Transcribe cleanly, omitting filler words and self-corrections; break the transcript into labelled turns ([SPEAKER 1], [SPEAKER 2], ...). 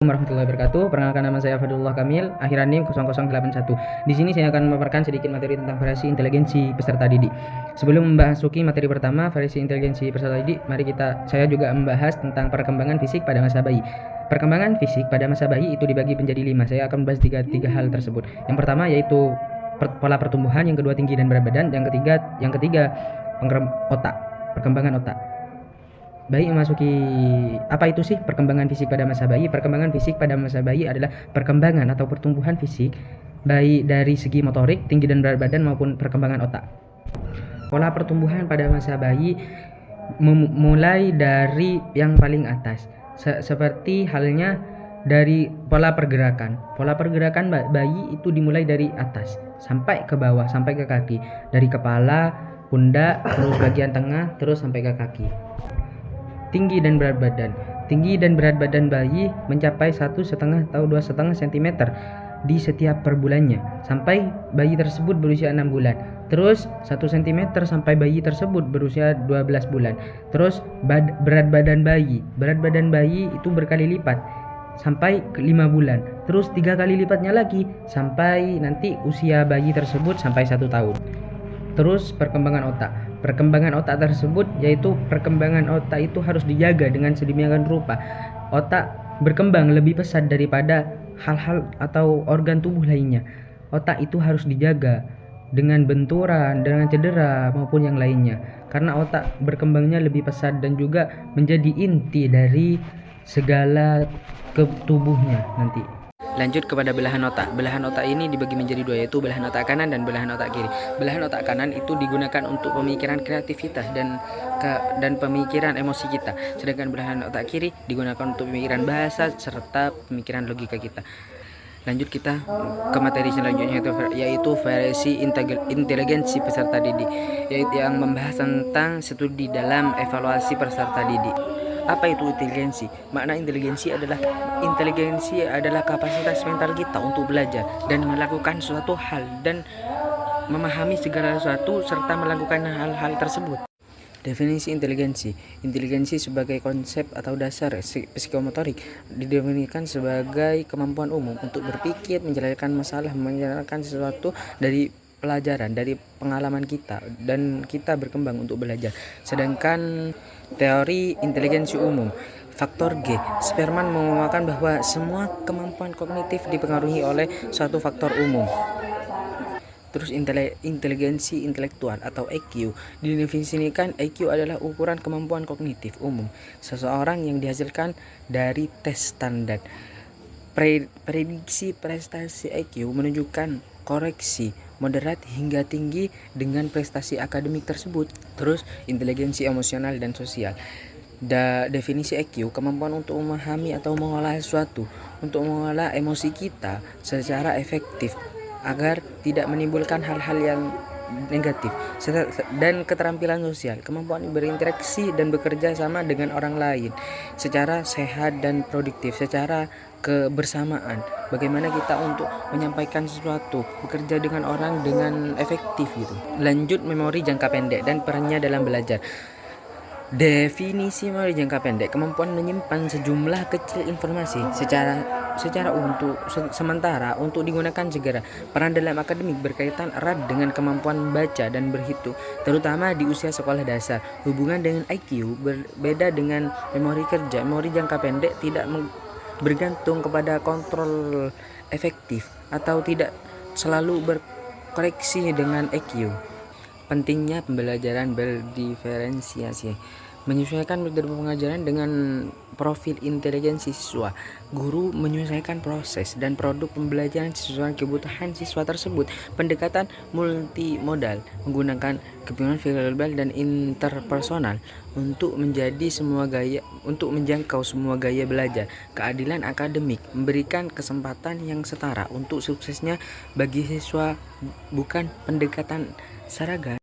[SPEAKER 1] Warahmatullahi wabarakatuh. Perkenalkan, nama saya Fadlullah Kamil, akhiran NIM 0081. Di sini saya akan memaparkan sedikit materi tentang variasi inteligensi peserta didik. Sebelum memasuki materi pertama, variasi inteligensi peserta didik, saya juga membahas tentang perkembangan fisik pada masa bayi. Perkembangan fisik pada masa bayi itu dibagi menjadi 5. Saya akan membahas tiga hal tersebut. Yang pertama yaitu pola pertumbuhan, yang kedua tinggi dan berat badan, yang ketiga perkembangan otak. Bayi memasuki, apa itu sih perkembangan fisik pada masa bayi? Perkembangan fisik pada masa bayi adalah perkembangan atau pertumbuhan fisik baik dari segi motorik, tinggi dan berat badan maupun perkembangan otak. Pola pertumbuhan pada masa bayi mulai dari yang paling atas, seperti halnya dari pola pergerakan. Pola pergerakan bayi itu dimulai dari atas sampai ke bawah, sampai ke kaki, dari kepala, pundak, terus bagian tengah, terus sampai ke kaki. Tinggi dan berat badan. Tinggi dan berat badan bayi mencapai 1,5 atau 2,5 cm di setiap per bulannya sampai bayi tersebut berusia 6 bulan. Terus 1 cm sampai bayi tersebut berusia 12 bulan. Terus berat badan bayi. Berat badan bayi itu berkali lipat sampai ke 5 bulan. Terus 3 kali lipatnya lagi sampai nanti usia bayi tersebut sampai 1 tahun. Terus perkembangan otak. Perkembangan otak tersebut yaitu perkembangan otak itu harus dijaga dengan sedemikian rupa. Otak berkembang lebih pesat daripada hal-hal atau organ tubuh lainnya. Otak itu harus dijaga dengan benturan, dengan cedera maupun yang lainnya. Karena otak berkembangnya lebih pesat dan juga menjadi inti dari segala tubuhnya nanti. Lanjut kepada belahan otak. Belahan otak ini dibagi menjadi 2, yaitu belahan otak kanan dan belahan otak kiri. Belahan otak kanan itu digunakan untuk pemikiran kreativitas dan pemikiran emosi kita. Sedangkan belahan otak kiri digunakan untuk pemikiran bahasa serta pemikiran logika kita. Lanjut kita ke materi selanjutnya, yaitu variasi inteligensi peserta didik, yaitu yang membahas tentang studi dalam evaluasi peserta didik. Apa itu inteligensi? Makna inteligensi adalah kapasitas mental kita untuk belajar dan melakukan suatu hal dan memahami segala sesuatu serta melakukan hal-hal tersebut. Definisi inteligensi. Inteligensi sebagai konsep atau dasar psikomotorik didefinisikan sebagai kemampuan umum untuk berpikir, menjelaskan masalah, menjalankan sesuatu dari pelajaran, dari pengalaman kita, dan kita berkembang untuk belajar. Sedangkan teori inteligensi umum, faktor G, Spearman mengatakan bahwa semua kemampuan kognitif dipengaruhi oleh suatu faktor umum. Terus inteligensi intelektual atau IQ. Didefinisikan IQ adalah ukuran kemampuan kognitif umum seseorang yang dihasilkan dari tes standar. Prediksi prestasi IQ menunjukkan koreksi moderat hingga tinggi dengan prestasi akademik tersebut. Terus inteligensi emosional dan sosial. Definisi IQ, kemampuan untuk memahami atau mengolah sesuatu, untuk mengolah emosi kita secara efektif agar tidak menimbulkan hal-hal yang negatif. Dan keterampilan sosial, kemampuan berinteraksi dan bekerja sama dengan orang lain secara sehat dan produktif, secara kebersamaan. Bagaimana kita untuk menyampaikan sesuatu, bekerja dengan orang dengan efektif gitu. Lanjut memori jangka pendek dan perannya dalam belajar. Definisi memori jangka pendek, kemampuan menyimpan sejumlah kecil informasi sementara untuk digunakan segera. Peran dalam akademik berkaitan erat dengan kemampuan membaca dan berhitung, terutama di usia sekolah dasar. Hubungan dengan IQ berbeda dengan memori kerja. Memori jangka pendek tidak bergantung kepada kontrol efektif atau tidak selalu berkoreksi dengan IQ. Pentingnya pembelajaran berdiferensiasi, menyesuaikan metode pengajaran dengan profil inteligensi siswa. Guru menyesuaikan proses dan produk pembelajaran sesuai kebutuhan siswa tersebut. Pendekatan multimodal menggunakan kepingan verbal dan interpersonal untuk menjangkau semua gaya belajar. Keadilan akademik, memberikan kesempatan yang setara untuk suksesnya bagi siswa, bukan pendekatan seragam.